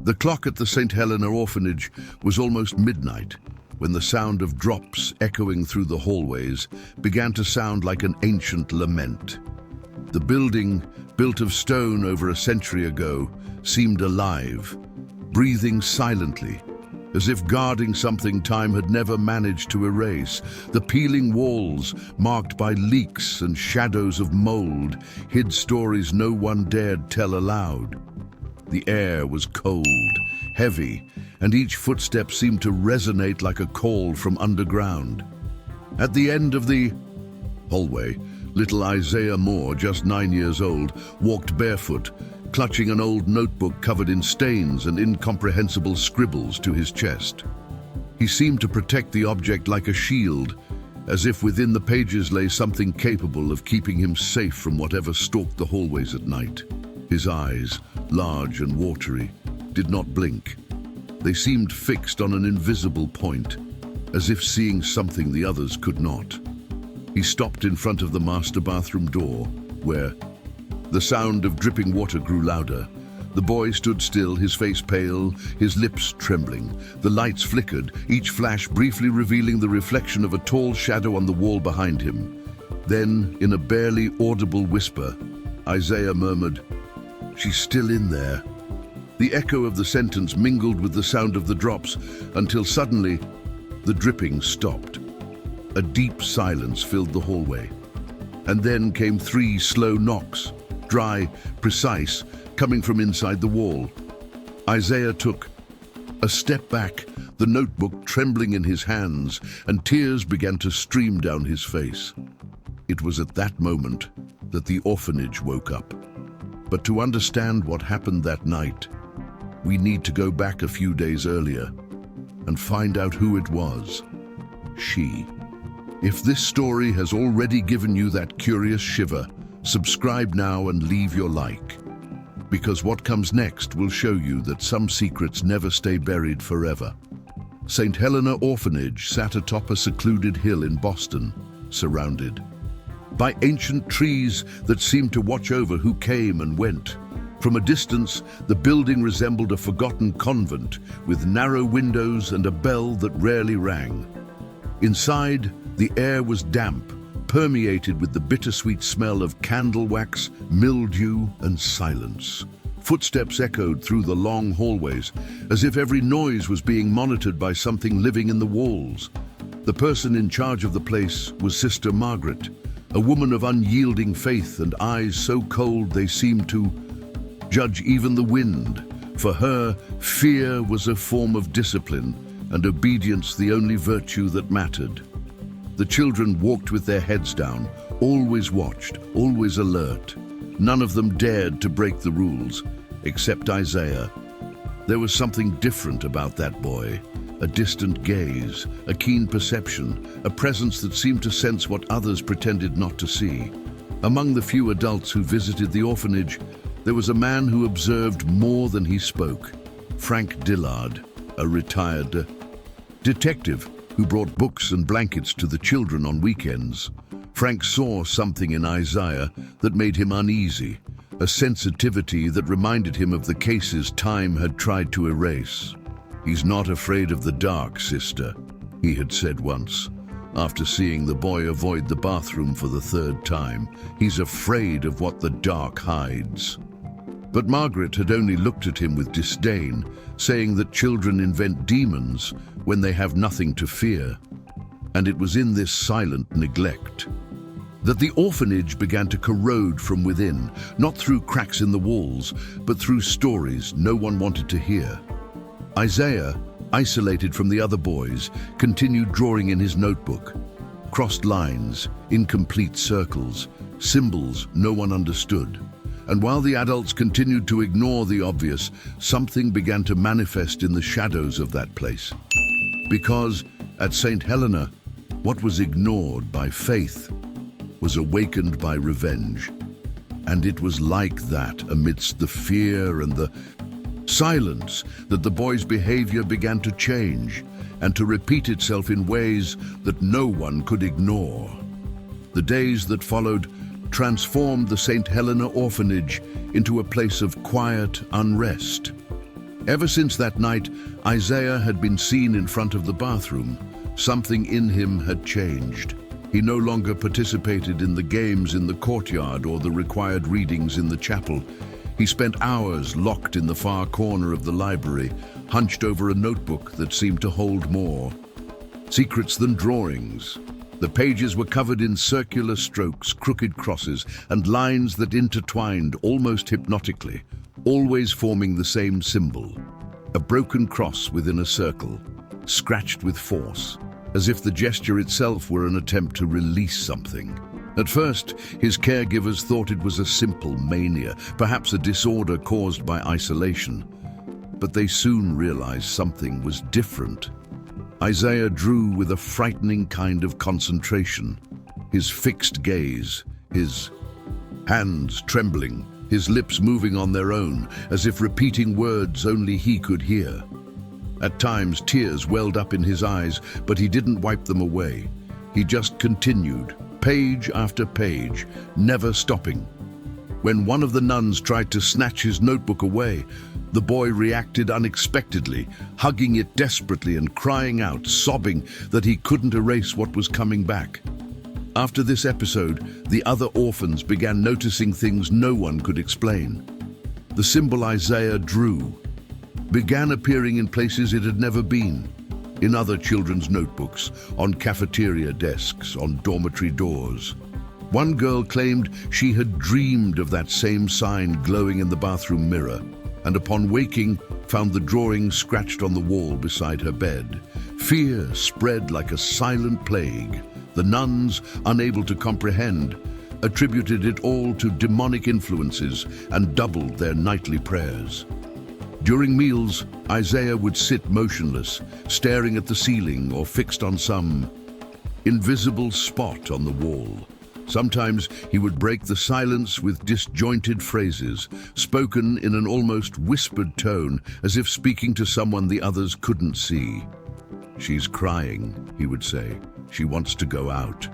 The clock at the St. Helena orphanage was almost midnight when the sound of drops echoing through the hallways began to sound like an ancient lament. The building, built of stone over a century ago, seemed alive, breathing silently, as if guarding something time had never managed to erase. The peeling walls, marked by leaks and shadows of mold, hid stories no one dared tell aloud. The air was cold, heavy, and each footstep seemed to resonate like a call from underground. At the end of the hallway, little Isaiah Moore, just 9 years old, walked barefoot, clutching an old notebook covered in stains and incomprehensible scribbles to his chest. He seemed to protect the object like a shield, as if within the pages lay something capable of keeping him safe from whatever stalked the hallways at night. His eyes, large and watery, did not blink. They seemed fixed on an invisible point, as if seeing something the others could not. He stopped in front of the master bathroom door, where the sound of dripping water grew louder. The boy stood still, his face pale, his lips trembling. The lights flickered, each flash briefly revealing the reflection of a tall shadow on the wall behind him. Then, in a barely audible whisper, Isaiah murmured, "She's still in there." The echo of the sentence mingled with the sound of the drops until suddenly the dripping stopped. A deep silence filled the hallway. And then came 3 slow knocks, dry, precise, coming from inside the wall. Isaiah took a step back, the notebook trembling in his hands, and tears began to stream down his face. It was at that moment that the orphanage woke up. But to understand what happened that night, we need to go back a few days earlier and find out who it was. She. If this story has already given you that curious shiver, subscribe now and leave your like. Because what comes next will show you that some secrets never stay buried forever. St. Helena Orphanage sat atop a secluded hill in Boston, surrounded by ancient trees that seemed to watch over who came and went. From a distance, the building resembled a forgotten convent with narrow windows and a bell that rarely rang. Inside, the air was damp, permeated with the bittersweet smell of candle wax, mildew, and silence. Footsteps echoed through the long hallways, as if every noise was being monitored by something living in the walls. The person in charge of the place was Sister Margaret, a woman of unyielding faith and eyes so cold they seemed to judge even the wind. For her, fear was a form of discipline, and obedience the only virtue that mattered. The children walked with their heads down, always watched, always alert. None of them dared to break the rules, except Isaiah. There was something different about that boy, a distant gaze, a keen perception, a presence that seemed to sense what others pretended not to see. Among the few adults who visited the orphanage, there was a man who observed more than he spoke. Frank Dillard, a retired detective who brought books and blankets to the children on weekends. Frank saw something in Isaiah that made him uneasy, a sensitivity that reminded him of the cases time had tried to erase. "He's not afraid of the dark, sister," he had said once. After seeing the boy avoid the bathroom for the 3rd time, "He's afraid of what the dark hides." But Margaret had only looked at him with disdain, saying that children invent demons when they have nothing to fear. And it was in this silent neglect that the orphanage began to corrode from within, not through cracks in the walls, but through stories no one wanted to hear. Isaiah, isolated from the other boys, continued drawing in his notebook. Crossed lines, incomplete circles, symbols no one understood. And while the adults continued to ignore the obvious, something began to manifest in the shadows of that place. Because at St. Helena, what was ignored by faith was awakened by revenge. And it was like that, amidst the fear and the silence, that the boy's behavior began to change and to repeat itself in ways that no one could ignore. The days that followed transformed the St. Helena Orphanage into a place of quiet unrest. Ever since that night, Isaiah had been seen in front of the bathroom. Something in him had changed. He no longer participated in the games in the courtyard or the required readings in the chapel. He spent hours locked in the far corner of the library, hunched over a notebook that seemed to hold more secrets than drawings. The pages were covered in circular strokes, crooked crosses, and lines that intertwined almost hypnotically, always forming the same symbol, a broken cross within a circle, scratched with force, as if the gesture itself were an attempt to release something. At first, his caregivers thought it was a simple mania, perhaps a disorder caused by isolation. But they soon realized something was different. Isaiah drew with a frightening kind of concentration, his fixed gaze, his hands trembling, his lips moving on their own, as if repeating words only he could hear. At times, tears welled up in his eyes, but he didn't wipe them away. He just continued, page after page, never stopping. When one of the nuns tried to snatch his notebook away, the boy reacted unexpectedly, hugging it desperately and crying out, sobbing that he couldn't erase what was coming back. After this episode, the other orphans began noticing things no one could explain. The symbol Isaiah drew began appearing in places it had never been. In other children's notebooks, on cafeteria desks, on dormitory doors. One girl claimed she had dreamed of that same sign glowing in the bathroom mirror, and upon waking, found the drawing scratched on the wall beside her bed. Fear spread like a silent plague. The nuns, unable to comprehend, attributed it all to demonic influences and doubled their nightly prayers. During meals, Isaiah would sit motionless, staring at the ceiling or fixed on some invisible spot on the wall. Sometimes he would break the silence with disjointed phrases, spoken in an almost whispered tone, as if speaking to someone the others couldn't see. "She's crying," he would say. "She wants to go out."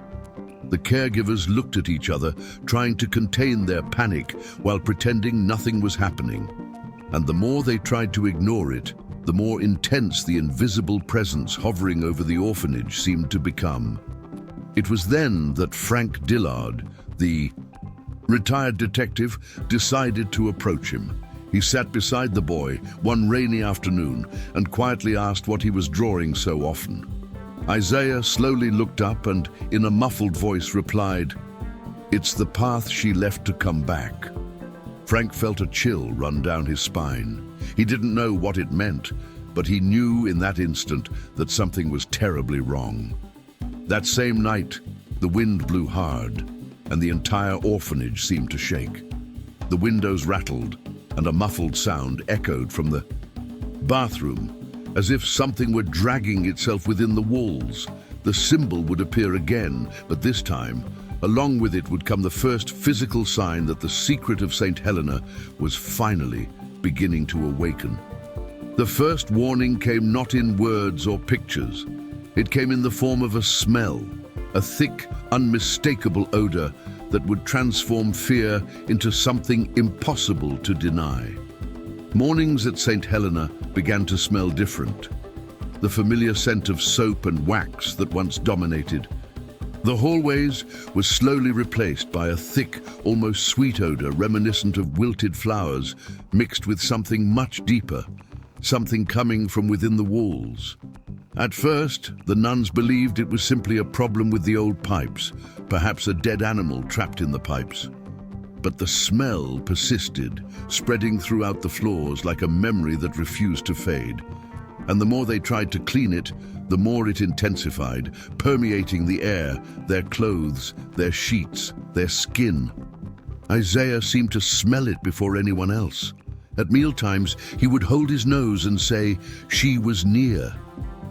The caregivers looked at each other, trying to contain their panic while pretending nothing was happening. And the more they tried to ignore it, the more intense the invisible presence hovering over the orphanage seemed to become. It was then that Frank Dillard, the retired detective, decided to approach him. He sat beside the boy one rainy afternoon and quietly asked what he was drawing so often. Isaiah slowly looked up and, in a muffled voice, replied, "It's the path she left to come back." Frank felt a chill run down his spine. He didn't know what it meant, but he knew in that instant that something was terribly wrong. That same night, the wind blew hard, and the entire orphanage seemed to shake. The windows rattled, and a muffled sound echoed from the bathroom, as if something were dragging itself within the walls. The symbol would appear again, but this time, along with it would come the first physical sign that the secret of St. Helena was finally beginning to awaken. The first warning came not in words or pictures. It came in the form of a smell, a thick, unmistakable odor that would transform fear into something impossible to deny. Mornings at St. Helena began to smell different. The familiar scent of soap and wax that once dominated. The hallways were slowly replaced by a thick, almost sweet odor reminiscent of wilted flowers mixed with something much deeper, something coming from within the walls. At first, the nuns believed it was simply a problem with the old pipes, perhaps a dead animal trapped in the pipes. But the smell persisted, spreading throughout the floors like a memory that refused to fade. And the more they tried to clean it, the more it intensified, permeating the air, their clothes, their sheets, their skin. Isaiah seemed to smell it before anyone else. At mealtimes, he would hold his nose and say, "She was near."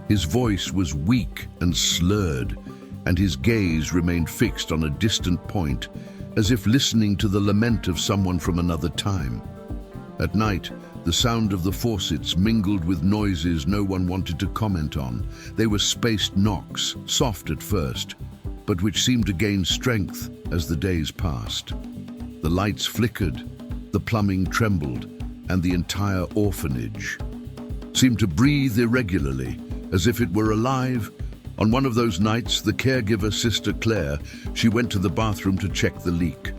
His voice was weak and slurred, and his gaze remained fixed on a distant point, as if listening to the lament of someone from another time. At night, the sound of the faucets mingled with noises no one wanted to comment on. They were spaced knocks, soft at first, but which seemed to gain strength as the days passed. The lights flickered, the plumbing trembled, and the entire orphanage seemed to breathe irregularly, as if it were alive. On one of those nights, the caregiver, Sister Claire, she went to the bathroom to check the leak.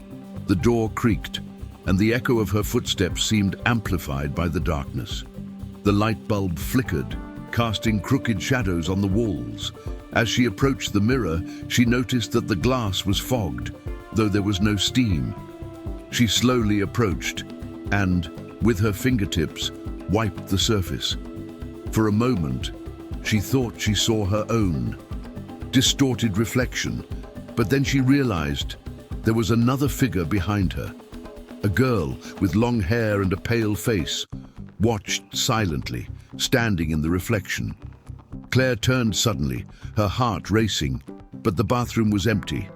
The door creaked, and the echo of her footsteps seemed amplified by the darkness. The light bulb flickered, casting crooked shadows on the walls. As she approached the mirror, she noticed that the glass was fogged, though there was no steam. She slowly approached and, with her fingertips, wiped the surface. For a moment, she thought she saw her own distorted reflection, but then she realized there was another figure behind her. A girl with long hair and a pale face watched silently, standing in the reflection. Claire turned suddenly, her heart racing, but the bathroom was empty.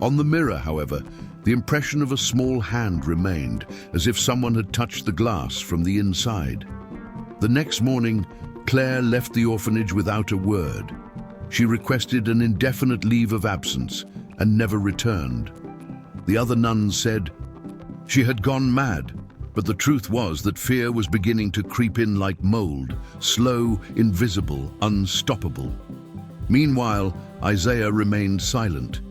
On the mirror, however, the impression of a small hand remained, as if someone had touched the glass from the inside. The next morning, Claire left the orphanage without a word. She requested an indefinite leave of absence and never returned. The other nuns said she had gone mad, but the truth was that fear was beginning to creep in like mold, slow, invisible, unstoppable. Meanwhile, Isaiah remained silent.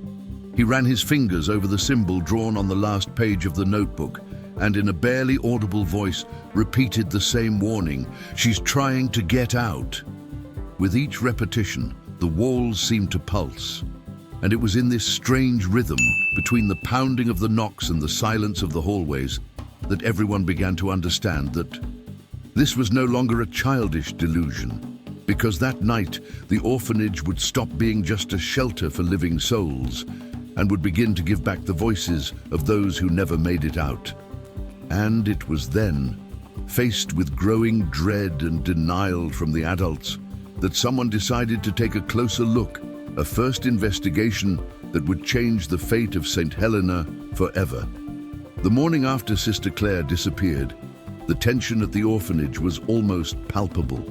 He ran his fingers over the symbol drawn on the last page of the notebook, and in a barely audible voice repeated the same warning: "She's trying to get out." With each repetition, the walls seemed to pulse, and it was in this strange rhythm between the pounding of the knocks and the silence of the hallways that everyone began to understand that this was no longer a childish delusion, because that night the orphanage would stop being just a shelter for living souls and would begin to give back the voices of those who never made it out. And it was then, faced with growing dread and denial from the adults, that someone decided to take a closer look, a first investigation that would change the fate of St. Helena forever. The morning after Sister Claire disappeared, the tension at the orphanage was almost palpable.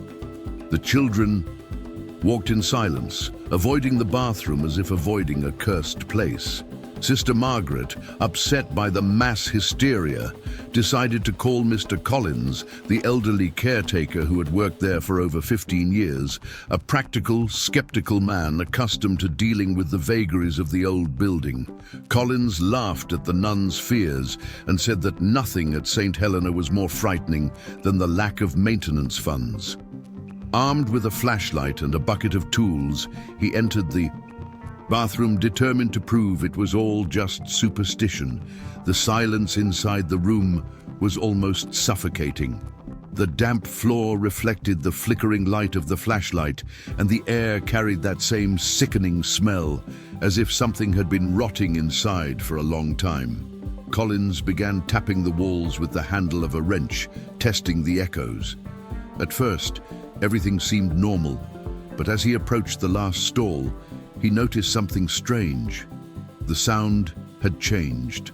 The children walked in silence, avoiding the bathroom as if avoiding a cursed place. Sister Margaret, upset by the mass hysteria, decided to call Mr. Collins, the elderly caretaker who had worked there for over 15 years, a practical, skeptical man accustomed to dealing with the vagaries of the old building. Collins laughed at the nuns' fears and said that nothing at St. Helena was more frightening than the lack of maintenance funds. Armed with a flashlight and a bucket of tools, he entered the bathroom determined to prove it was all just superstition. The silence inside the room was almost suffocating. The damp floor reflected the flickering light of the flashlight, and the air carried that same sickening smell, as if something had been rotting inside for a long time. Collins began tapping the walls with the handle of a wrench, testing the echoes. At first, everything seemed normal, but as he approached the last stall, he noticed something strange. The sound had changed.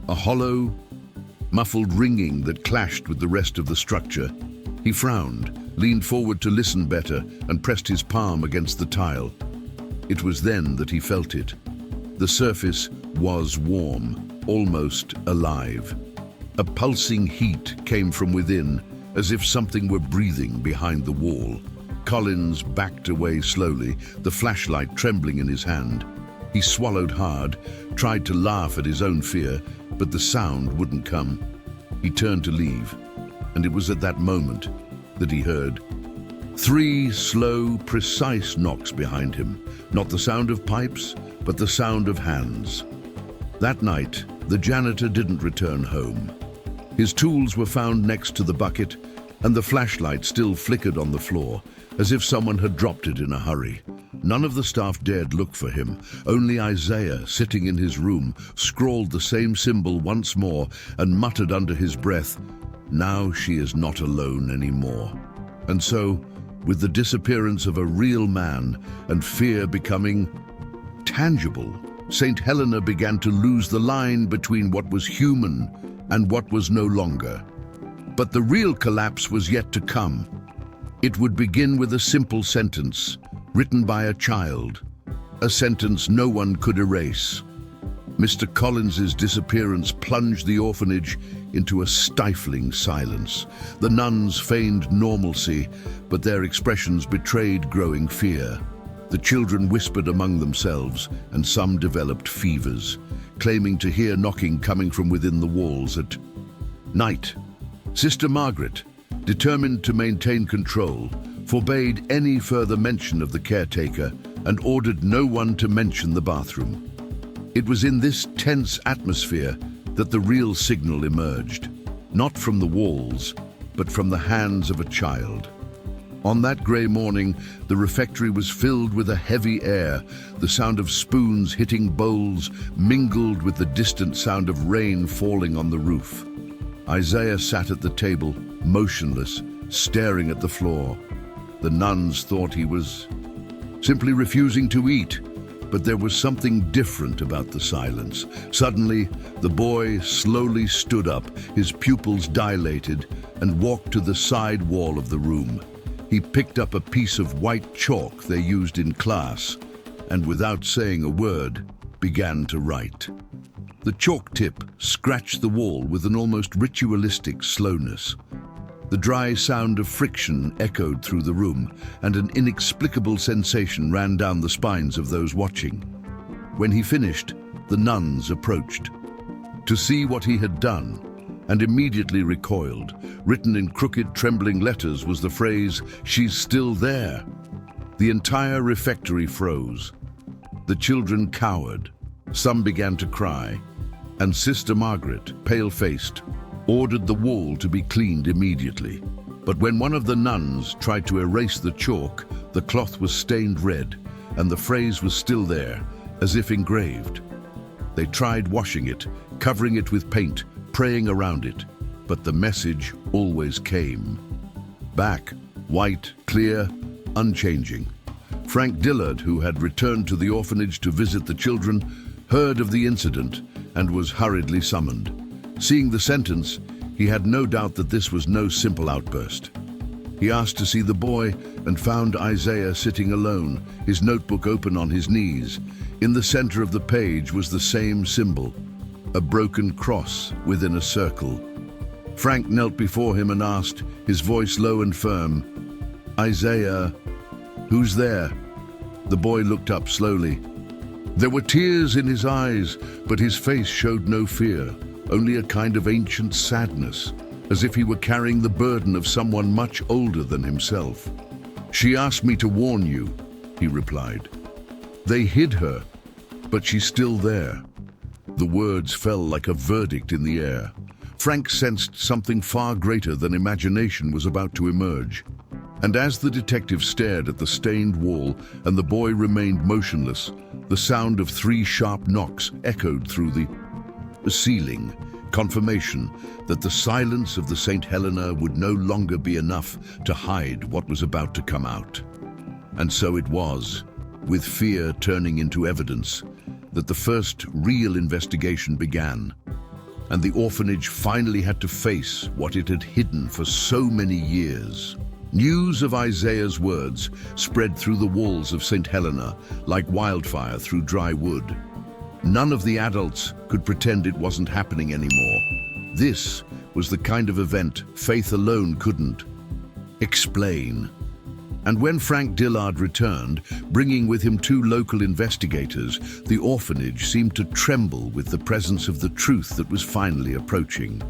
A hollow, muffled ringing that clashed with the rest of the structure. He frowned, leaned forward to listen better, and pressed his palm against the tile. It was then that he felt it. The surface was warm, almost alive. A pulsing heat came from within, as if something were breathing behind the wall. Collins backed away slowly, the flashlight trembling in his hand. He swallowed hard, tried to laugh at his own fear, but the sound wouldn't come. He turned to leave, and it was at that moment that he heard 3 slow, precise knocks behind him. Not the sound of pipes, but the sound of hands. That night, the janitor didn't return home. His tools were found next to the bucket, and the flashlight still flickered on the floor, as if someone had dropped it in a hurry. None of the staff dared look for him. Only Isaiah, sitting in his room, scrawled the same symbol once more and muttered under his breath, "Now she is not alone anymore." And so, with the disappearance of a real man and fear becoming tangible, St. Helena began to lose the line between what was human and what was no longer. But the real collapse was yet to come. It would begin with a simple sentence, written by a child, a sentence no one could erase. Mr. Collins's disappearance plunged the orphanage into a stifling silence. The nuns feigned normalcy, but their expressions betrayed growing fear. The children whispered among themselves, and some developed fevers, claiming to hear knocking coming from within the walls at night. Sister Margaret, determined to maintain control, forbade any further mention of the caretaker and ordered no one to mention the bathroom. It was in this tense atmosphere that the real signal emerged, not from the walls, but from the hands of a child. On that grey morning, the refectory was filled with a heavy air. The sound of spoons hitting bowls mingled with the distant sound of rain falling on the roof. Isaiah sat at the table, motionless, staring at the floor. The nuns thought he was simply refusing to eat, but there was something different about the silence. Suddenly, the boy slowly stood up, his pupils dilated, and walked to the side wall of the room. He picked up a piece of white chalk they used in class, and without saying a word, began to write. The chalk tip scratched the wall with an almost ritualistic slowness. The dry sound of friction echoed through the room, and an inexplicable sensation ran down the spines of those watching. When he finished, the nuns approached to see what he had done, and immediately recoiled. Written in crooked, trembling letters was the phrase, "She's still there." The entire refectory froze. The children cowered. Some began to cry, and Sister Margaret, pale-faced, ordered the wall to be cleaned immediately. But when one of the nuns tried to erase the chalk, the cloth was stained red, and the phrase was still there, as if engraved. They tried washing it, covering it with paint, praying around it, but the message always came back, white, clear, unchanging. Frank Dillard, who had returned to the orphanage to visit the children, heard of the incident and was hurriedly summoned. Seeing the sentence, he had no doubt that this was no simple outburst. He asked to see the boy and found Isaiah sitting alone, his notebook open on his knees. In the center of the page was the same symbol, a broken cross within a circle. Frank knelt before him and asked, his voice low and firm, "Isaiah, who's there?" The boy looked up slowly. There were tears in his eyes, but his face showed no fear, only a kind of ancient sadness, as if he were carrying the burden of someone much older than himself. "She asked me to warn you," he replied. "They hid her, but she's still there." The words fell like a verdict in the air. Frank sensed something far greater than imagination was about to emerge. And as the detective stared at the stained wall and the boy remained motionless, the sound of 3 sharp knocks echoed through the ceiling, confirmation that the silence of the St. Helena would no longer be enough to hide what was about to come out. And so it was, with fear turning into evidence, that the first real investigation began, and the orphanage finally had to face what it had hidden for so many years. News of Isaiah's words spread through the walls of St. Helena like wildfire through dry wood. None of the adults could pretend it wasn't happening anymore. This was the kind of event faith alone couldn't explain. And when Frank Dillard returned, bringing with him 2 local investigators, the orphanage seemed to tremble with the presence of the truth that was finally approaching.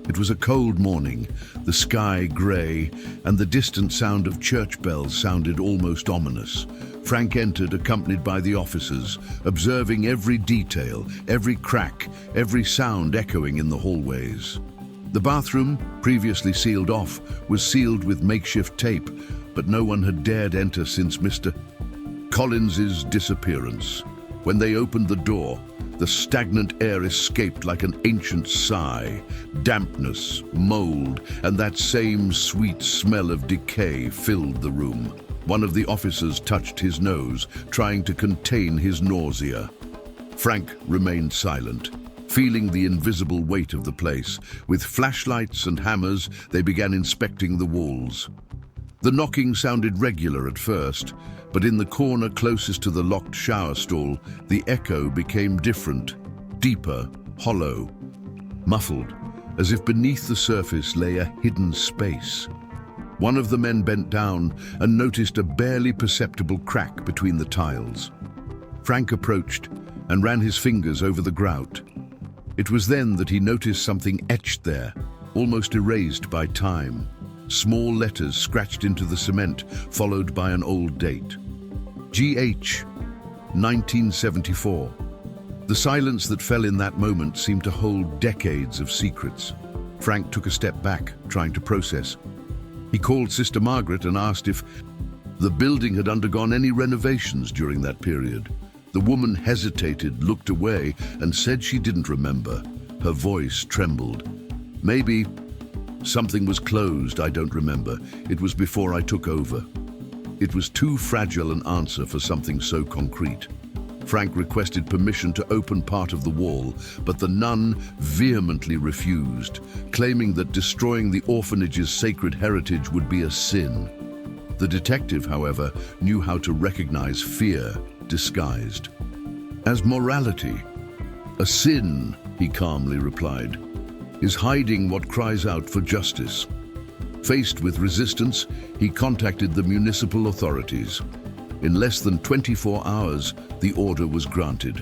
It was a cold morning, the sky grey, and the distant sound of church bells sounded almost ominous. Frank entered, accompanied by the officers, observing every detail, every crack, every sound echoing in the hallways. The bathroom, previously sealed off, was sealed with makeshift tape, but no one had dared enter since Mr. Collins's disappearance. When they opened the door, the stagnant air escaped like an ancient sigh. Dampness, mold, and that same sweet smell of decay filled the room. One of the officers touched his nose, trying to contain his nausea. Frank remained silent, feeling the invisible weight of the place. With flashlights and hammers, they began inspecting the walls. The knocking sounded regular at first, but in the corner closest to the locked shower stall, the echo became different, deeper, hollow, muffled. as if beneath the surface lay a hidden space. One of the men bent down and noticed a barely perceptible crack between the tiles. Frank approached and ran his fingers over the grout. It was then that he noticed something etched there, almost erased by time. Small letters scratched into the cement, followed by an old date. G.H. 1974. The silence that fell in that moment seemed to hold decades of secrets. Frank took a step back, trying to process. He called Sister Margaret and asked if the building had undergone any renovations during that period. The woman hesitated, looked away, and said she didn't remember. Her voice trembled. Maybe something was closed, I don't remember. It was before I took over. It was too fragile an answer for something so concrete. Frank requested permission to open part of the wall, but the nun vehemently refused, claiming that destroying the orphanage's sacred heritage would be a sin. The detective, however, knew how to recognize fear disguised as morality. A sin, he calmly replied, is hiding what cries out for justice. Faced with resistance, he contacted the municipal authorities. In less than 24 hours, the order was granted.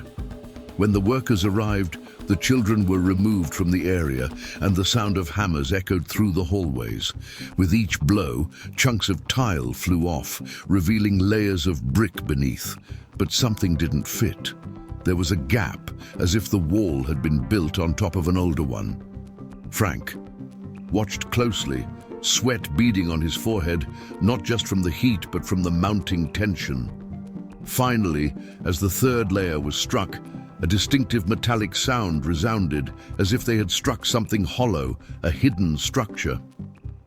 When the workers arrived, the children were removed from the area and the sound of hammers echoed through the hallways. With each blow, chunks of tile flew off, revealing layers of brick beneath. But something didn't fit. There was a gap, as if the wall had been built on top of an older one. Frank watched closely, sweat beading on his forehead, not just from the heat but from the mounting tension. Finally, as the third layer was struck, a distinctive metallic sound resounded, as if they had struck something hollow, a hidden structure.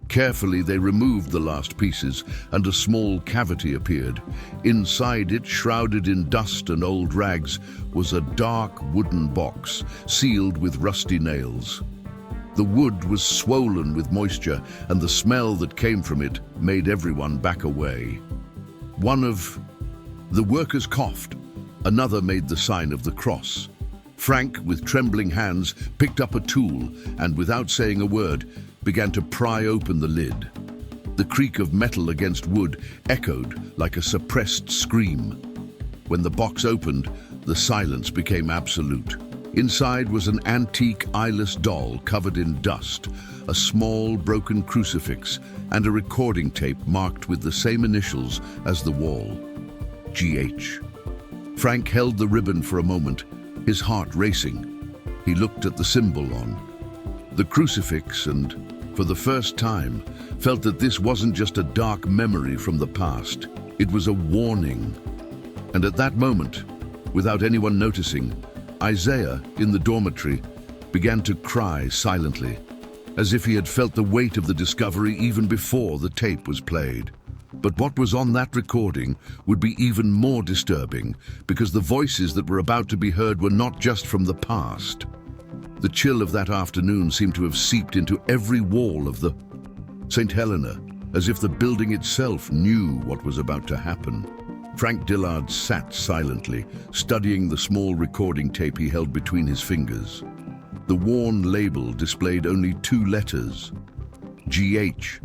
Carefully, they removed the last pieces, and a small cavity appeared. Inside it, shrouded in dust and old rags, was a dark wooden box, sealed with rusty nails. The wood was swollen with moisture, and the smell that came from it made everyone back away. One of the workers coughed. Another made the sign of the cross. Frank, with trembling hands, picked up a tool and, without saying a word, began to pry open the lid. The creak of metal against wood echoed like a suppressed scream. When the box opened, the silence became absolute. Inside was an antique eyeless doll covered in dust, a small broken crucifix, and a recording tape marked with the same initials as the wall. G.H. Frank held the ribbon for a moment, his heart racing. He looked at the symbol on the crucifix and, for the first time, felt that this wasn't just a dark memory from the past. It was a warning. And at that moment, without anyone noticing, Isaiah, in the dormitory, began to cry silently, as if he had felt the weight of the discovery even before the tape was played. But what was on that recording would be even more disturbing, because the voices that were about to be heard were not just from the past. The chill of that afternoon seemed to have seeped into every wall of the St. Helena, as if the building itself knew what was about to happen. Frank Dillard sat silently, studying the small recording tape he held between his fingers. The worn label displayed only 2 letters, G.H.,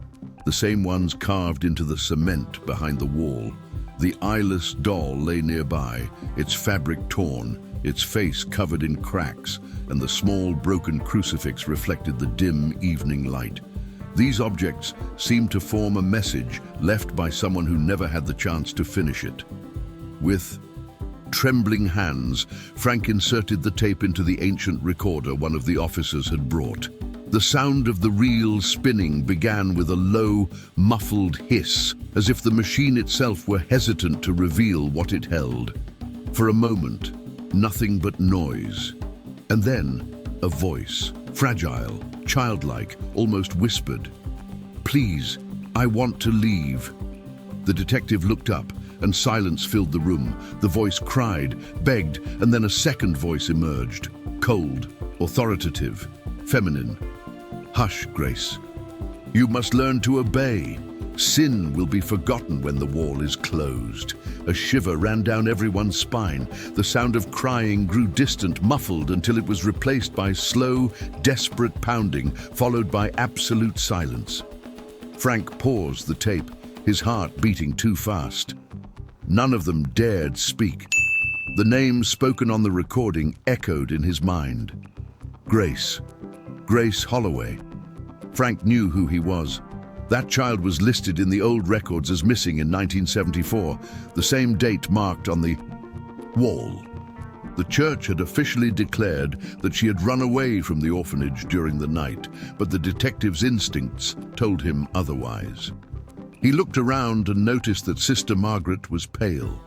the same ones carved into the cement behind the wall. The eyeless doll lay nearby, its fabric torn, its face covered in cracks, and the small broken crucifix reflected the dim evening light. These objects seemed to form a message left by someone who never had the chance to finish it. With trembling hands, Frank inserted the tape into the ancient recorder one of the officers had brought. The sound of the reel spinning began with a low, muffled hiss, as if the machine itself were hesitant to reveal what it held. For a moment, nothing but noise. And then, a voice, fragile, childlike, almost whispered, "Please, I want to leave." The detective looked up, and silence filled the room. The voice cried, begged, and then a second voice emerged, cold, authoritative, feminine. "Hush, Grace. You must learn to obey. Sin will be forgotten when the wall is closed. A shiver ran down everyone's spine. The sound of crying grew distant, muffled, until it was replaced by slow, desperate pounding, followed by absolute silence. Frank paused the tape, his heart beating too fast. None of them dared speak. The names spoken on the recording echoed in his mind. Grace. Grace Holloway. Frank knew who he was. That child was listed in the old records as missing in 1974, the same date marked on the wall. The church had officially declared that she had run away from the orphanage during the night, but the detective's instincts told him otherwise. He looked around and noticed that Sister Margaret was pale.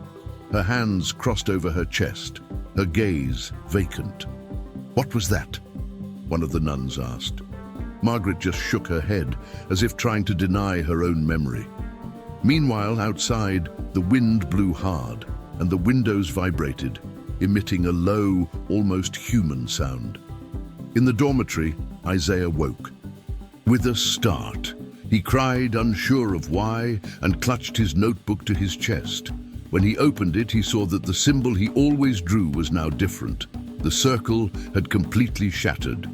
Her hands crossed over her chest, her gaze vacant. "What was that?" one of the nuns asked. Margaret just shook her head, as if trying to deny her own memory. Meanwhile, outside, the wind blew hard, and the windows vibrated, emitting a low, almost human sound. In the dormitory, Isaiah woke. With a start, he cried, unsure of why, and clutched his notebook to his chest. When he opened it, he saw that the symbol he always drew was now different. The circle had completely shattered,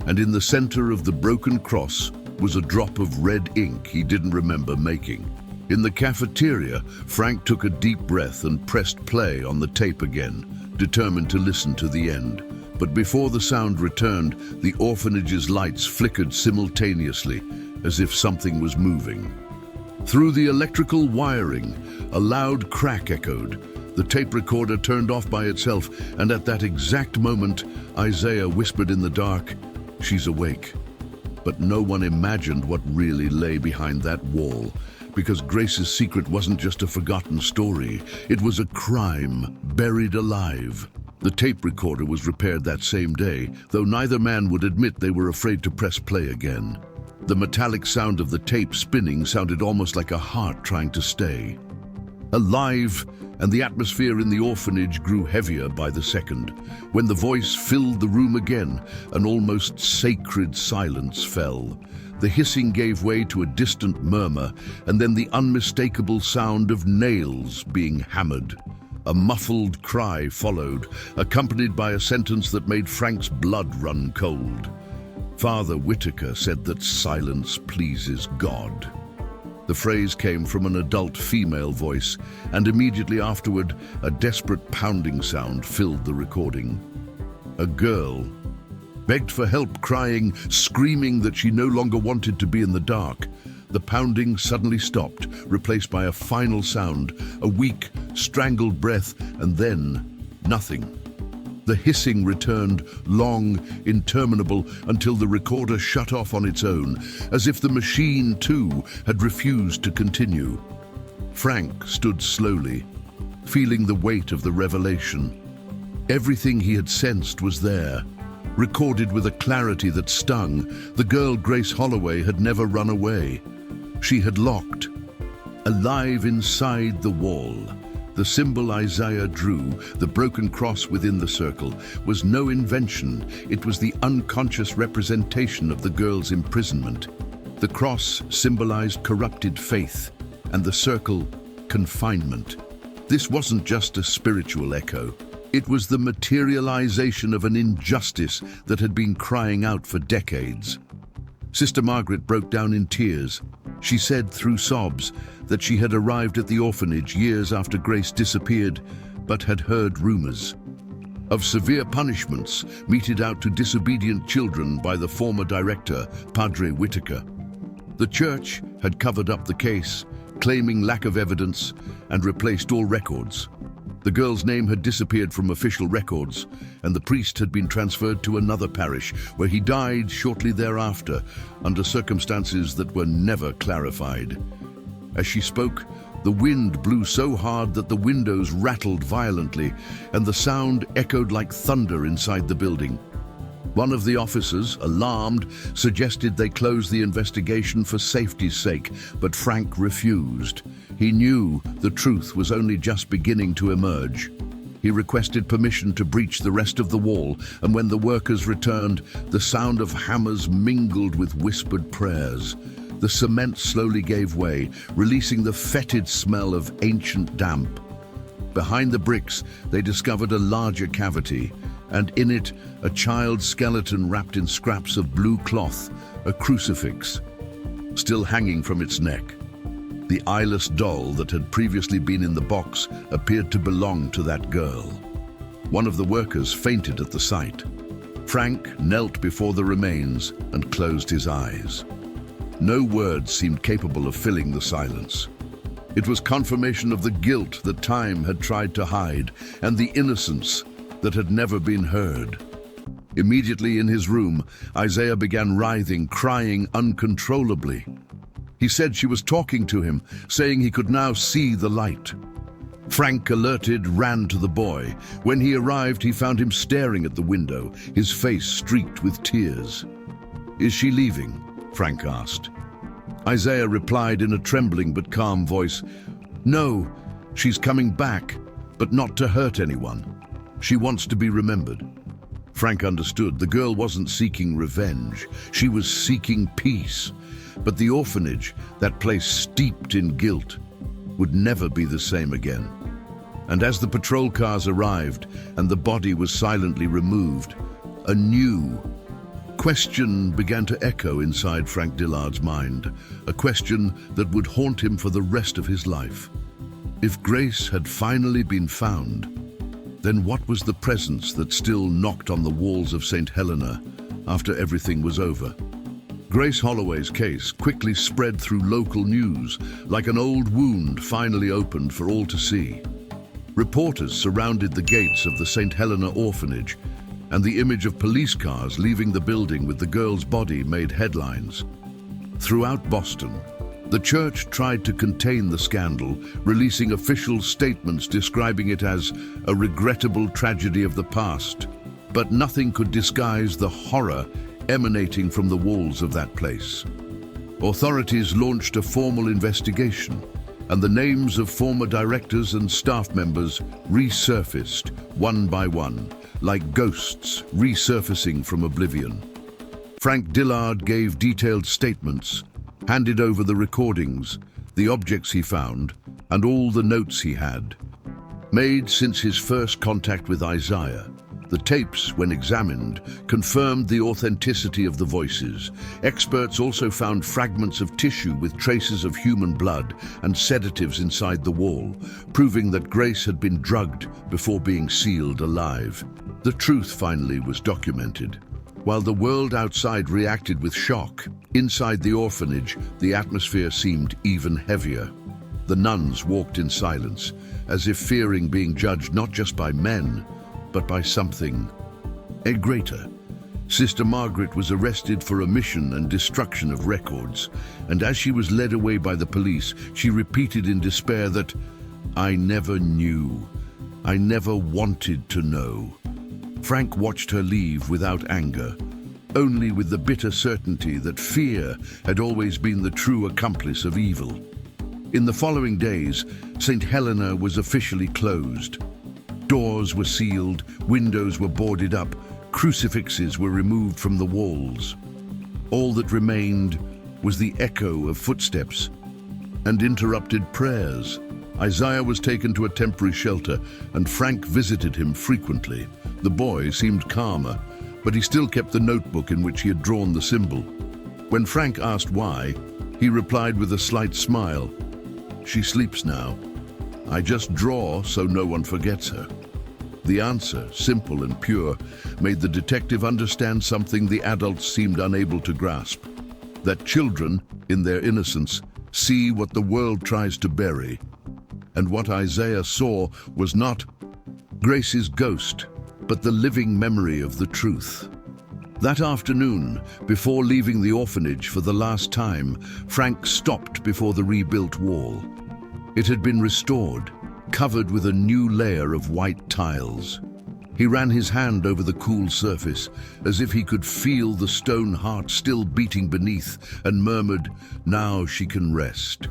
and in the center of the broken cross was a drop of red ink he didn't remember making. In the cafeteria, Frank took a deep breath and pressed play on the tape again, determined to listen to the end. But before the sound returned, the orphanage's lights flickered simultaneously, as if something was moving. Through the electrical wiring, a loud crack echoed. The tape recorder turned off by itself, and at that exact moment, Isaiah whispered in the dark, "She's awake." But no one imagined what really lay behind that wall, because Grace's secret wasn't just a forgotten story. It was a crime buried alive. The tape recorder was repaired that same day, though neither man would admit they were afraid to press play again. The metallic sound of the tape spinning sounded almost like a heart trying to stay. Alive, and the atmosphere in the orphanage grew heavier by the second. When the voice filled the room again, an almost sacred silence fell. The hissing gave way to a distant murmur, and then the unmistakable sound of nails being hammered. A muffled cry followed, accompanied by a sentence that made Frank's blood run cold. Father Whitaker said that silence pleases God. The phrase came from an adult female voice, and immediately afterward, a desperate pounding sound filled the recording. A girl begged for help, crying, screaming that she no longer wanted to be in the dark. The pounding suddenly stopped, replaced by a final sound, a weak, strangled breath, and then nothing. The hissing returned, long, interminable, until the recorder shut off on its own, as if the machine, too, had refused to continue. Frank stood slowly, feeling the weight of the revelation. Everything he had sensed was there, recorded with a clarity that stung. The girl Grace Holloway had never run away. She had locked, alive inside the wall. The symbol Isaiah drew, the broken cross within the circle, was no invention. It was the unconscious representation of the girl's imprisonment. The cross symbolized corrupted faith, and the circle, confinement. This wasn't just a spiritual echo. It was the materialization of an injustice that had been crying out for decades. Sister Margaret broke down in tears. She said through sobs that she had arrived at the orphanage years after Grace disappeared, but had heard rumors of severe punishments meted out to disobedient children by the former director, Padre Whitaker. The church had covered up the case, claiming lack of evidence, and replaced all records. The girl's name had disappeared from official records, and the priest had been transferred to another parish, where he died shortly thereafter, under circumstances that were never clarified. As she spoke, the wind blew so hard that the windows rattled violently, and the sound echoed like thunder inside the building. One of the officers, alarmed, suggested they close the investigation for safety's sake, but Frank refused. He knew the truth was only just beginning to emerge. He requested permission to breach the rest of the wall, and when the workers returned, the sound of hammers mingled with whispered prayers. The cement slowly gave way, releasing the fetid smell of ancient damp. Behind the bricks, they discovered a larger cavity, and in it, a child's skeleton wrapped in scraps of blue cloth, a crucifix, still hanging from its neck. The eyeless doll that had previously been in the box appeared to belong to that girl. One of the workers fainted at the sight. Frank knelt before the remains and closed his eyes. No words seemed capable of filling the silence. It was confirmation of the guilt that time had tried to hide and the innocence that had never been heard. Immediately in his room, Isaiah began writhing, crying uncontrollably. He said she was talking to him, saying he could now see the light. Frank, alerted, ran to the boy. When he arrived, he found him staring at the window, his face streaked with tears. "Is she leaving?" Frank asked. Isaiah replied in a trembling but calm voice, "No, she's coming back, but not to hurt anyone. She wants to be remembered." Frank understood. The girl wasn't seeking revenge. She was seeking peace. But the orphanage, that place steeped in guilt, would never be the same again. And as the patrol cars arrived and the body was silently removed, a new question began to echo inside Frank Dillard's mind, a question that would haunt him for the rest of his life. If Grace had finally been found, then what was the presence that still knocked on the walls of St. Helena after everything was over? Grace Holloway's case quickly spread through local news, like an old wound finally opened for all to see. Reporters surrounded the gates of the St. Helena orphanage, and the image of police cars leaving the building with the girl's body made headlines. Throughout Boston, the church tried to contain the scandal, releasing official statements describing it as a regrettable tragedy of the past. But nothing could disguise the horror emanating from the walls of that place. Authorities launched a formal investigation, and the names of former directors and staff members resurfaced one by one, like ghosts resurfacing from oblivion. Frank Dillard gave detailed statements, handed over the recordings, the objects he found, and all the notes he had. Made since his first contact with Isaiah, the tapes, when examined, confirmed the authenticity of the voices. Experts also found fragments of tissue with traces of human blood and sedatives inside the wall, proving that Grace had been drugged before being sealed alive. The truth finally was documented. While the world outside reacted with shock, inside the orphanage, the atmosphere seemed even heavier. The nuns walked in silence, as if fearing being judged not just by men, but by something greater. Sister Margaret was arrested for omission and destruction of records, and as she was led away by the police, she repeated in despair that, "I never knew. I never wanted to know." Frank watched her leave without anger, only with the bitter certainty that fear had always been the true accomplice of evil. In the following days, St. Helena was officially closed. Doors were sealed, windows were boarded up, crucifixes were removed from the walls. All that remained was the echo of footsteps and interrupted prayers. Isaiah was taken to a temporary shelter, and Frank visited him frequently. The boy seemed calmer, but he still kept the notebook in which he had drawn the symbol. When Frank asked why, he replied with a slight smile, "She sleeps now. I just draw so no one forgets her." The answer, simple and pure, made the detective understand something the adults seemed unable to grasp. That children, in their innocence, see what the world tries to bury. And what Isaiah saw was not Grace's ghost, but the living memory of the truth. That afternoon, before leaving the orphanage for the last time, Frank stopped before the rebuilt wall. It had been restored, covered with a new layer of white tiles. He ran his hand over the cool surface, as if he could feel the stone heart still beating beneath, and murmured, "Now she can rest."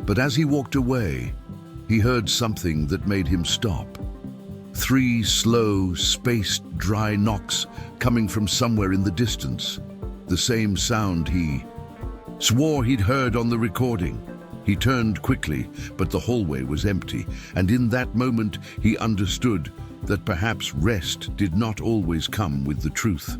But as he walked away, he heard something that made him stop. 3 slow, spaced, dry knocks coming from somewhere in the distance. The same sound he swore he'd heard on the recording. He turned quickly, but the hallway was empty, and in that moment he understood that perhaps rest did not always come with the truth,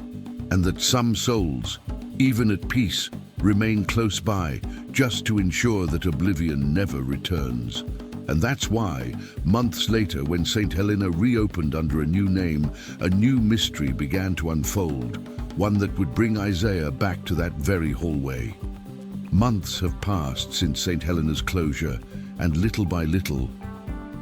and that some souls, even at peace, remain close by just to ensure that oblivion never returns. And that's why, months later, when St. Helena reopened under a new name, a new mystery began to unfold, one that would bring Isaiah back to that very hallway. Months have passed since St. Helena's closure, and little by little,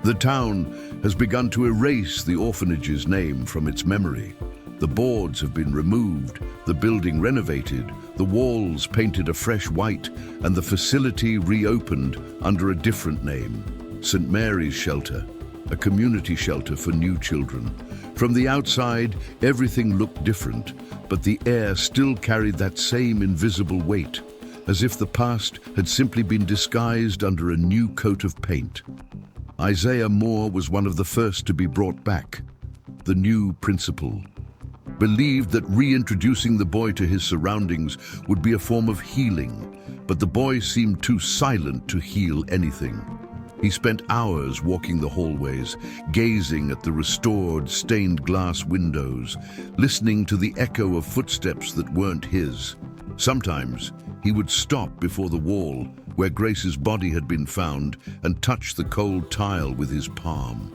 the town has begun to erase the orphanage's name from its memory. The boards have been removed, the building renovated, the walls painted a fresh white, and the facility reopened under a different name, St. Mary's Shelter, a community shelter for new children. From the outside, everything looked different, but the air still carried that same invisible weight, as if the past had simply been disguised under a new coat of paint. Isaiah Moore was one of the first to be brought back. The new principal believed that reintroducing the boy to his surroundings would be a form of healing, but the boy seemed too silent to heal anything. He spent hours walking the hallways, gazing at the restored stained glass windows, listening to the echo of footsteps that weren't his. Sometimes he would stop before the wall where Grace's body had been found and touch the cold tile with his palm.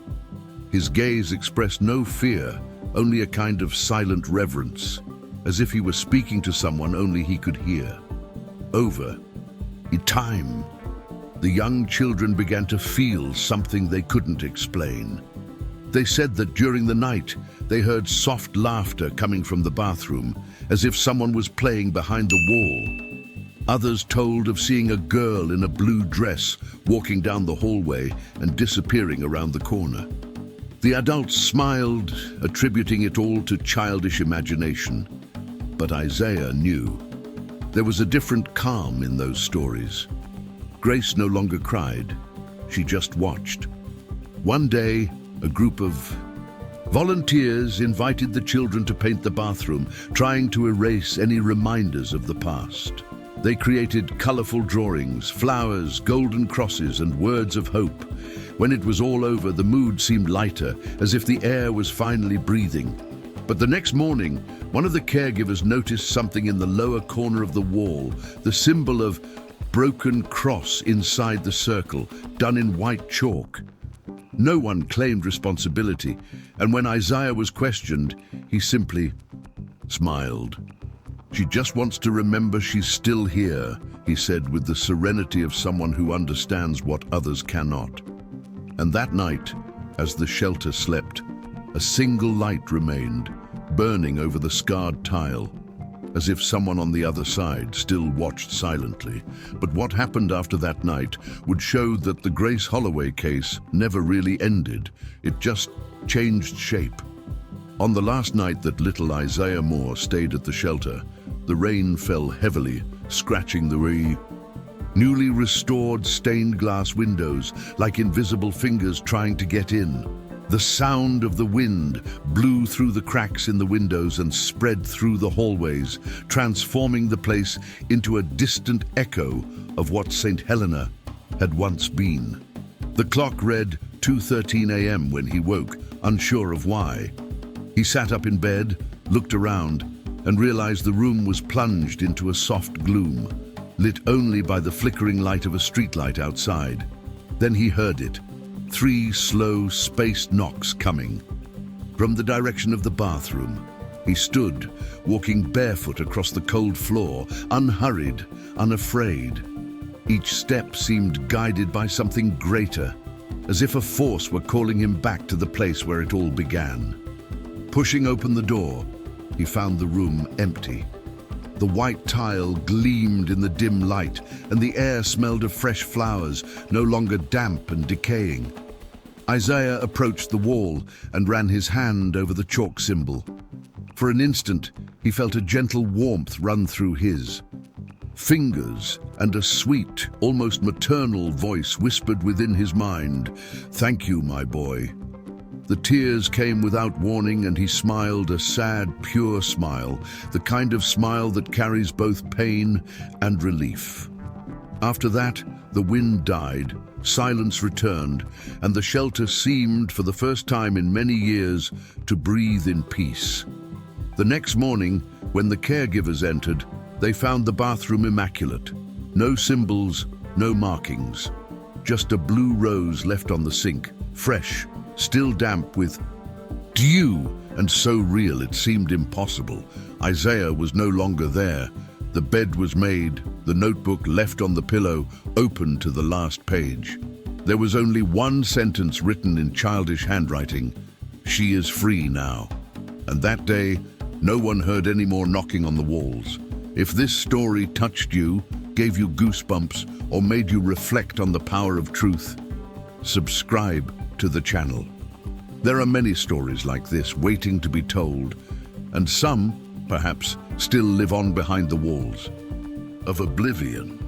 His gaze expressed no fear, only a kind of silent reverence, as if he were speaking to someone only he could hear. In time, the young children began to feel something they couldn't explain. They said that during the night, they heard soft laughter coming from the bathroom, as if someone was playing behind the wall. Others told of seeing a girl in a blue dress walking down the hallway and disappearing around the corner. The adults smiled, attributing it all to childish imagination. But Isaiah knew. There was a different calm in those stories. Grace no longer cried. She just watched. One day, a group of volunteers invited the children to paint the bathroom, trying to erase any reminders of the past. They created colorful drawings, flowers, golden crosses, and words of hope. When it was all over, the mood seemed lighter, as if the air was finally breathing. But the next morning, one of the caregivers noticed something in the lower corner of the wall, the symbol of broken cross inside the circle, done in white chalk. No one claimed responsibility, and when Isaiah was questioned, he simply smiled. "She just wants to remember she's still here," he said with the serenity of someone who understands what others cannot. And that night, as the shelter slept, a single light remained, burning over the scarred tile, as if someone on the other side still watched silently. But what happened after that night would show that the Grace Holloway case never really ended. It just changed shape. On the last night that little Isaiah Moore stayed at the shelter, the rain fell heavily, scratching the newly restored stained glass windows like invisible fingers trying to get in. The sound of the wind blew through the cracks in the windows and spread through the hallways, transforming the place into a distant echo of what St. Helena had once been. The clock read 2:13 a.m. when he woke, unsure of why. He sat up in bed, looked around, and realized the room was plunged into a soft gloom, lit only by the flickering light of a streetlight outside. Then he heard it, 3 slow, spaced knocks coming from the direction of the bathroom. He stood, walking barefoot across the cold floor, unhurried, unafraid. Each step seemed guided by something greater, as if a force were calling him back to the place where it all began. Pushing open the door, he found the room empty. The white tile gleamed in the dim light, and the air smelled of fresh flowers, no longer damp and decaying. Isaiah approached the wall and ran his hand over the chalk symbol. For an instant, he felt a gentle warmth run through his fingers, and a sweet, almost maternal voice whispered within his mind, "Thank you, my boy." The tears came without warning, and he smiled a sad, pure smile, the kind of smile that carries both pain and relief. After that, the wind died, silence returned, and the shelter seemed, for the first time in many years, to breathe in peace. The next morning, when the caregivers entered, they found the bathroom immaculate. No symbols, no markings. Just a blue rose left on the sink, fresh, still damp with dew, and so real it seemed impossible. Isaiah was no longer there. The bed was made, the notebook left on the pillow, open to the last page. There was only one sentence written in childish handwriting: "She is free now." And that day, no one heard any more knocking on the walls. If this story touched you, gave you goosebumps, or made you reflect on the power of truth, subscribe to the channel. There are many stories like this waiting to be told, and some, perhaps, still live on behind the walls of oblivion.